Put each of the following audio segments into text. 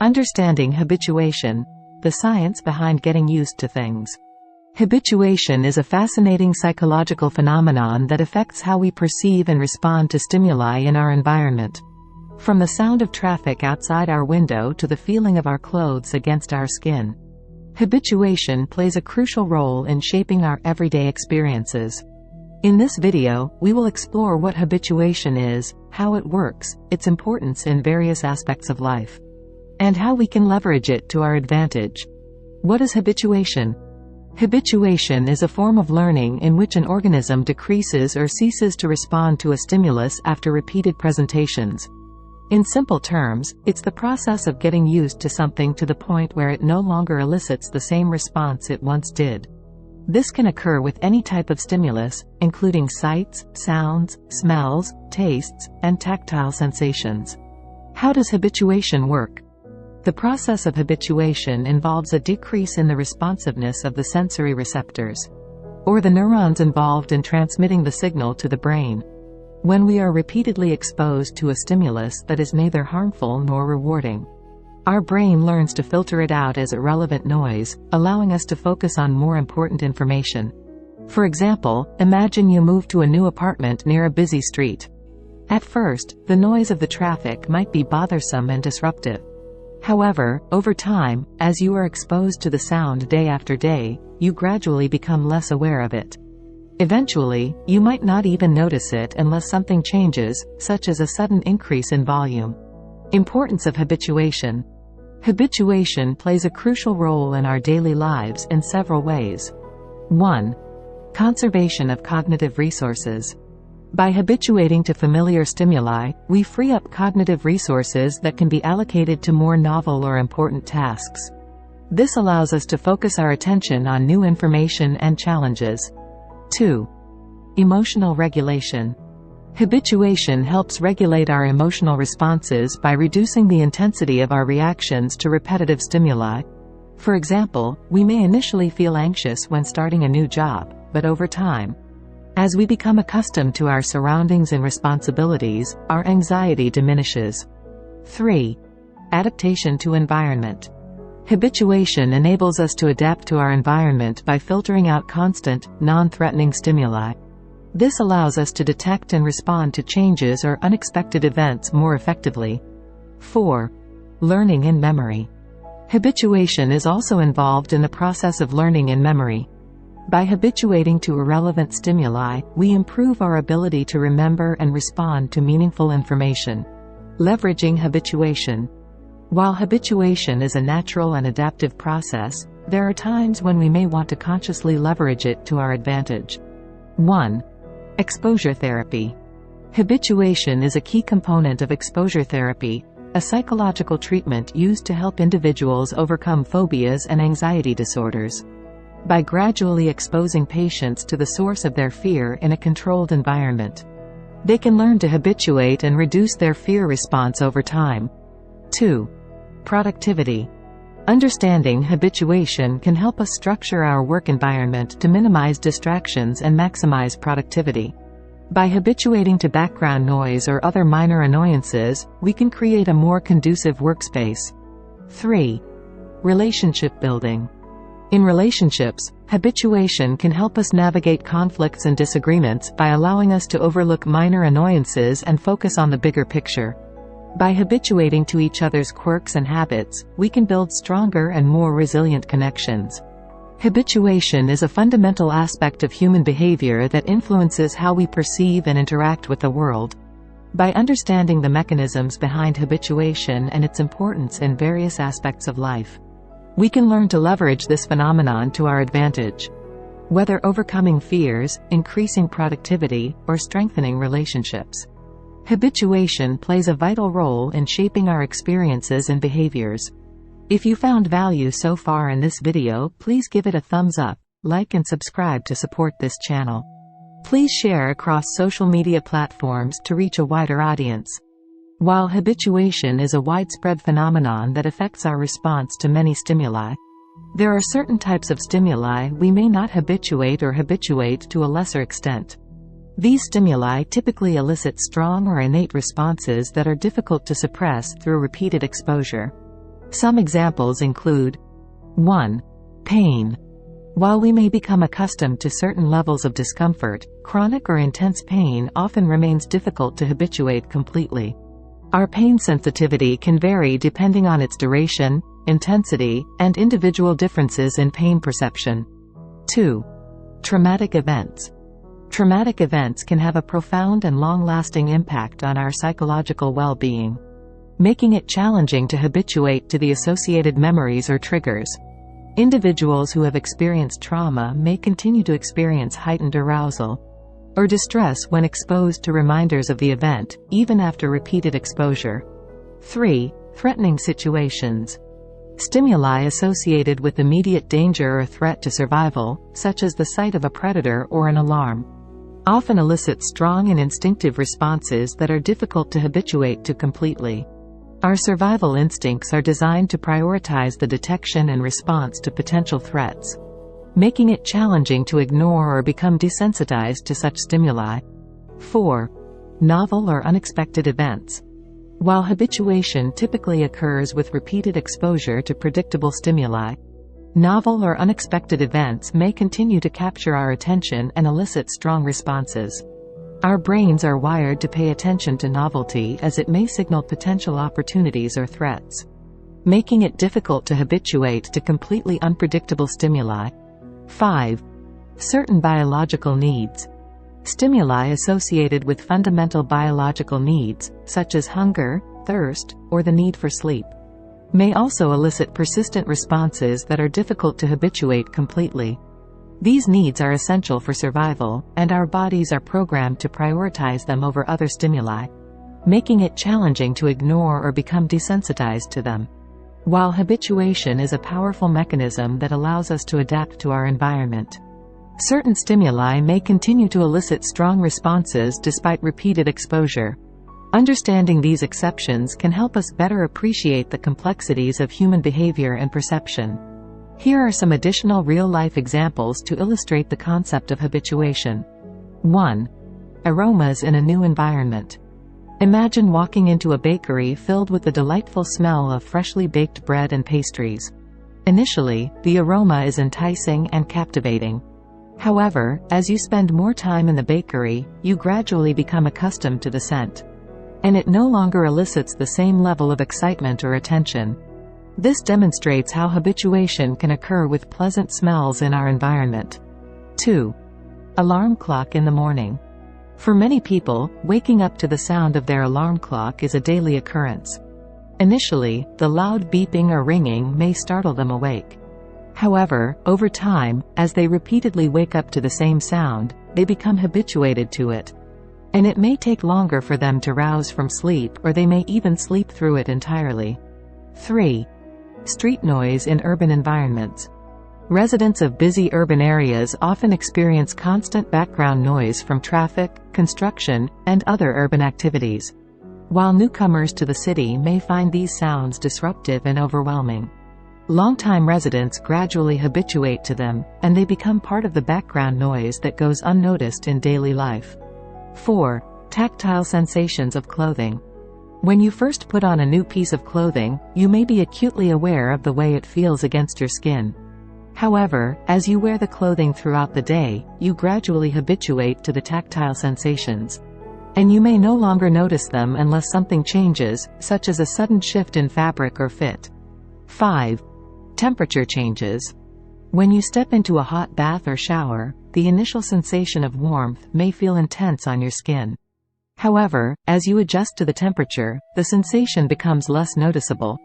Understanding habituation, the science behind getting used to things. Habituation is a fascinating psychological phenomenon that affects how we perceive and respond to stimuli in our environment. From the sound of traffic outside our window to the feeling of our clothes against our skin. Habituation plays a crucial role in shaping our everyday experiences. In this video, we will explore what habituation is, how it works, its importance in various aspects of life, and how we can leverage it to our advantage. What is habituation? Habituation is a form of learning in which an organism decreases or ceases to respond to a stimulus after repeated presentations. In simple terms, it's the process of getting used to something to the point where it no longer elicits the same response it once did. This can occur with any type of stimulus, including sights, sounds, smells, tastes, and tactile sensations. How does habituation work? The process of habituation involves a decrease in the responsiveness of the sensory receptors, or the neurons involved in transmitting the signal to the brain. When we are repeatedly exposed to a stimulus that is neither harmful nor rewarding, our brain learns to filter it out as irrelevant noise, allowing us to focus on more important information. For example, imagine you move to a new apartment near a busy street. At first, the noise of the traffic might be bothersome and disruptive. However, over time, as you are exposed to the sound day after day, you gradually become less aware of it. Eventually, you might not even notice it unless something changes, such as a sudden increase in volume. Importance of habituation. Habituation plays a crucial role in our daily lives in several ways. 1. Conservation of cognitive resources. By habituating to familiar stimuli, we free up cognitive resources that can be allocated to more novel or important tasks. This allows us to focus our attention on new information and challenges. 2. Emotional regulation. Habituation helps regulate our emotional responses by reducing the intensity of our reactions to repetitive stimuli. For example, we may initially feel anxious when starting a new job, but over time, as we become accustomed to our surroundings and responsibilities, our anxiety diminishes. 3. Adaptation to environment. Habituation enables us to adapt to our environment by filtering out constant, non-threatening stimuli. This allows us to detect and respond to changes or unexpected events more effectively. 4. Learning and memory. Habituation is also involved in the process of learning and memory. By habituating to irrelevant stimuli, we improve our ability to remember and respond to meaningful information. Leveraging habituation. While habituation is a natural and adaptive process, there are times when we may want to consciously leverage it to our advantage. 1. Exposure therapy. Habituation is a key component of exposure therapy, a psychological treatment used to help individuals overcome phobias and anxiety disorders. By gradually exposing patients to the source of their fear in a controlled environment, they can learn to habituate and reduce their fear response over time. 2. Productivity. Understanding habituation can help us structure our work environment to minimize distractions and maximize productivity. By habituating to background noise or other minor annoyances, we can create a more conducive workspace. 3. Relationship building. In relationships, habituation can help us navigate conflicts and disagreements by allowing us to overlook minor annoyances and focus on the bigger picture. By habituating to each other's quirks and habits, we can build stronger and more resilient connections. Habituation is a fundamental aspect of human behavior that influences how we perceive and interact with the world. By understanding the mechanisms behind habituation and its importance in various aspects of life, we can learn to leverage this phenomenon to our advantage. Whether overcoming fears, increasing productivity, or strengthening relationships, habituation plays a vital role in shaping our experiences and behaviors. If you found value so far in this video, please give it a thumbs up, like and subscribe to support this channel. Please share across social media platforms to reach a wider audience. While habituation is a widespread phenomenon that affects our response to many stimuli, there are certain types of stimuli we may not habituate or habituate to a lesser extent. These stimuli typically elicit strong or innate responses that are difficult to suppress through repeated exposure. Some examples include 1. Pain. While we may become accustomed to certain levels of discomfort, chronic or intense pain often remains difficult to habituate completely. Our pain sensitivity can vary depending on its duration, intensity, and individual differences in pain perception. 2. Traumatic events. Traumatic events can have a profound and long-lasting impact on our psychological well-being, making it challenging to habituate to the associated memories or triggers. Individuals who have experienced trauma may continue to experience heightened arousal or distress when exposed to reminders of the event, even after repeated exposure. 3. Threatening situations. Stimuli associated with immediate danger or threat to survival, such as the sight of a predator or an alarm, often elicit strong and instinctive responses that are difficult to habituate to completely. Our survival instincts are designed to prioritize the detection and response to potential threats, making it challenging to ignore or become desensitized to such stimuli. 4. Novel or unexpected events. While habituation typically occurs with repeated exposure to predictable stimuli, novel or unexpected events may continue to capture our attention and elicit strong responses. Our brains are wired to pay attention to novelty as it may signal potential opportunities or threats, making it difficult to habituate to completely unpredictable stimuli. 5. Certain biological needs. Stimuli associated with fundamental biological needs, such as hunger, thirst, or the need for sleep, may also elicit persistent responses that are difficult to habituate completely. These needs are essential for survival, and our bodies are programmed to prioritize them over other stimuli, making it challenging to ignore or become desensitized to them. While habituation is a powerful mechanism that allows us to adapt to our environment, certain stimuli may continue to elicit strong responses despite repeated exposure. Understanding these exceptions can help us better appreciate the complexities of human behavior and perception. Here are some additional real-life examples to illustrate the concept of habituation. 1. Aromas in a new environment. Imagine walking into a bakery filled with the delightful smell of freshly baked bread and pastries. Initially, the aroma is enticing and captivating. However, as you spend more time in the bakery, you gradually become accustomed to the scent, and it no longer elicits the same level of excitement or attention. This demonstrates how habituation can occur with pleasant smells in our environment. 2. Alarm clock in the morning. For many people, waking up to the sound of their alarm clock is a daily occurrence. Initially, the loud beeping or ringing may startle them awake. However, over time, as they repeatedly wake up to the same sound, they become habituated to it, and it may take longer for them to rouse from sleep, or they may even sleep through it entirely. 3. Street noise in urban environments. Residents of busy urban areas often experience constant background noise from traffic, construction, and other urban activities, while newcomers to the city may find these sounds disruptive and overwhelming. Longtime residents gradually habituate to them, and they become part of the background noise that goes unnoticed in daily life. 4. Tactile sensations of clothing. When you first put on a new piece of clothing, you may be acutely aware of the way it feels against your skin. However, as you wear the clothing throughout the day, you gradually habituate to the tactile sensations, and you may no longer notice them unless something changes, such as a sudden shift in fabric or fit. 5. Temperature changes. When you step into a hot bath or shower, the initial sensation of warmth may feel intense on your skin. However, as you adjust to the temperature, the sensation becomes less noticeable,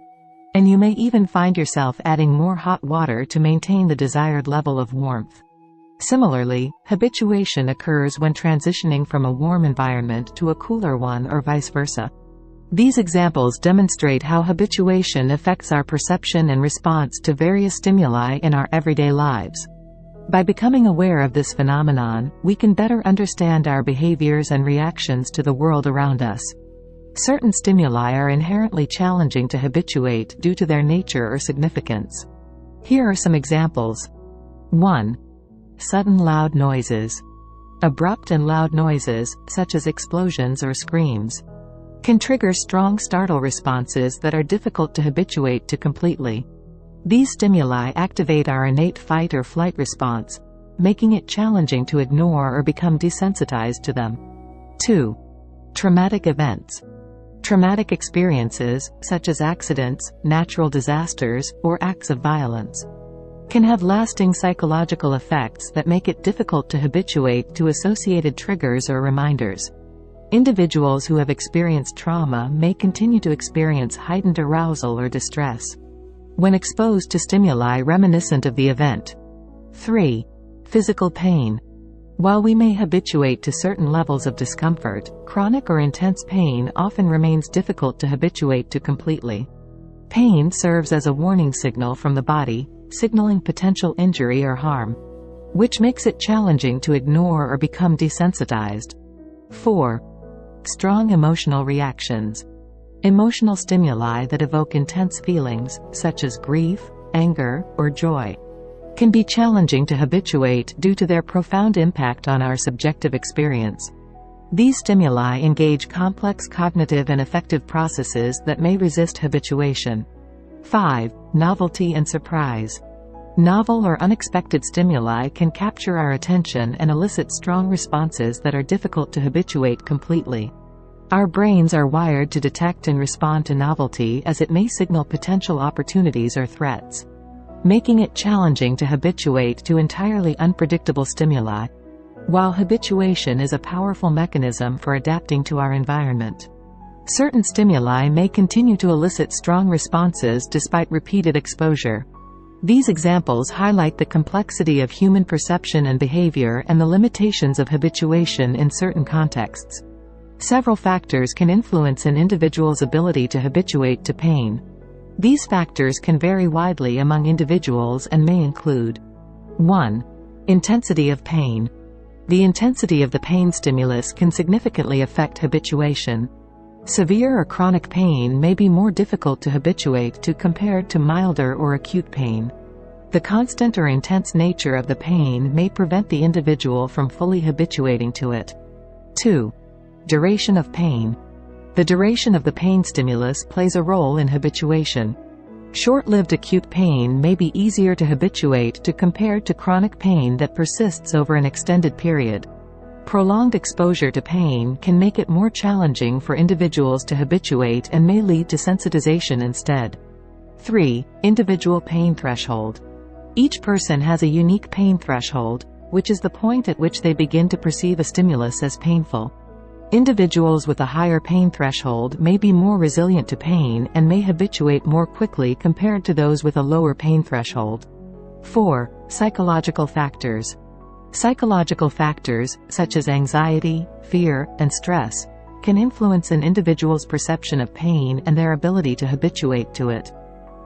and you may even find yourself adding more hot water to maintain the desired level of warmth. Similarly, habituation occurs when transitioning from a warm environment to a cooler one or vice versa. These examples demonstrate how habituation affects our perception and response to various stimuli in our everyday lives. By becoming aware of this phenomenon, we can better understand our behaviors and reactions to the world around us. Certain stimuli are inherently challenging to habituate due to their nature or significance. Here are some examples. 1. Sudden loud noises. Abrupt and loud noises, such as explosions or screams, can trigger strong startle responses that are difficult to habituate to completely. These stimuli activate our innate fight or flight response, making it challenging to ignore or become desensitized to them. 2. Traumatic events. Traumatic experiences, such as accidents, natural disasters, or acts of violence, can have lasting psychological effects that make it difficult to habituate to associated triggers or reminders. Individuals who have experienced trauma may continue to experience heightened arousal or distress when exposed to stimuli reminiscent of the event. 3. Physical pain. While we may habituate to certain levels of discomfort, chronic or intense pain often remains difficult to habituate to completely. Pain serves as a warning signal from the body, signaling potential injury or harm, which makes it challenging to ignore or become desensitized. 4. Strong emotional reactions. Emotional stimuli that evoke intense feelings, such as grief, anger, or joy, can be challenging to habituate due to their profound impact on our subjective experience. These stimuli engage complex cognitive and affective processes that may resist habituation. 5. Novelty and surprise. Novel or unexpected stimuli can capture our attention and elicit strong responses that are difficult to habituate completely. Our brains are wired to detect and respond to novelty as it may signal potential opportunities or threats, making it challenging to habituate to entirely unpredictable stimuli. While habituation is a powerful mechanism for adapting to our environment, certain stimuli may continue to elicit strong responses despite repeated exposure. These examples highlight the complexity of human perception and behavior and the limitations of habituation in certain contexts. Several factors can influence an individual's ability to habituate to pain. These factors can vary widely among individuals and may include: 1. Intensity of pain. The intensity of the pain stimulus can significantly affect habituation. Severe or chronic pain may be more difficult to habituate to compared to milder or acute pain. The constant or intense nature of the pain may prevent the individual from fully habituating to it. 2. Duration of pain. The duration of the pain stimulus plays a role in habituation. Short-lived acute pain may be easier to habituate to compared to chronic pain that persists over an extended period. Prolonged exposure to pain can make it more challenging for individuals to habituate and may lead to sensitization instead. 3. Individual pain threshold. Each person has a unique pain threshold, which is the point at which they begin to perceive a stimulus as painful. Individuals with a higher pain threshold may be more resilient to pain and may habituate more quickly compared to those with a lower pain threshold. 4. Psychological factors. Psychological factors, such as anxiety, fear, and stress, can influence an individual's perception of pain and their ability to habituate to it.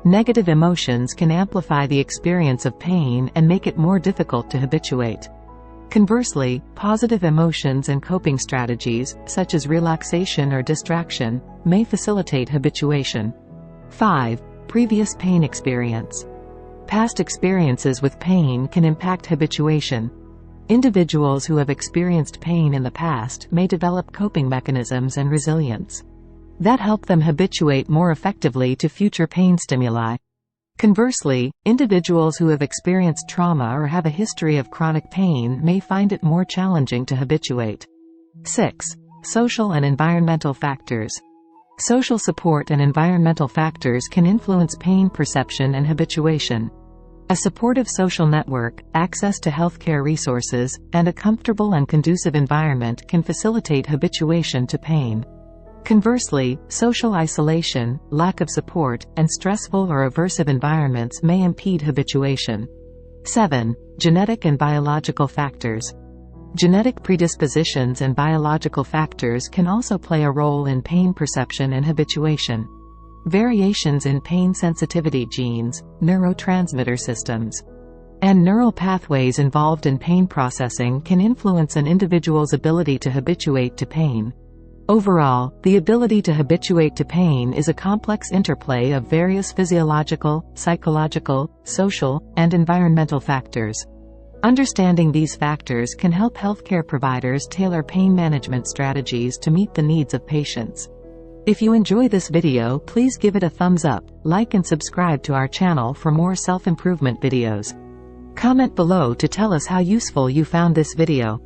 Negative emotions can amplify the experience of pain and make it more difficult to habituate. Conversely, positive emotions and coping strategies, such as relaxation or distraction, may facilitate habituation. 5. Previous pain experience. Past experiences with pain can impact habituation. Individuals who have experienced pain in the past may develop coping mechanisms and resilience that help them habituate more effectively to future pain stimuli. Conversely, individuals who have experienced trauma or have a history of chronic pain may find it more challenging to habituate. 6. Social and environmental factors. Social support and environmental factors can influence pain perception and habituation. A supportive social network, access to healthcare resources, and a comfortable and conducive environment can facilitate habituation to pain. Conversely, social isolation, lack of support, and stressful or aversive environments may impede habituation. 7. Genetic and biological factors. Genetic predispositions and biological factors can also play a role in pain perception and habituation. Variations in pain sensitivity genes, neurotransmitter systems, and neural pathways involved in pain processing can influence an individual's ability to habituate to pain. Overall, the ability to habituate to pain is a complex interplay of various physiological, psychological, social, and environmental factors. Understanding these factors can help healthcare providers tailor pain management strategies to meet the needs of patients. If you enjoy this video, please give it a thumbs up, like and subscribe to our channel for more self-improvement videos. Comment below to tell us how useful you found this video.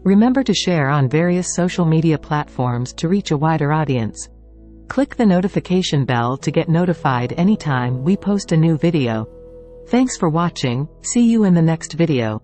Remember to share on various social media platforms to reach a wider audience. Click the notification bell to get notified anytime we post a new video. Thanks for watching, see you in the next video.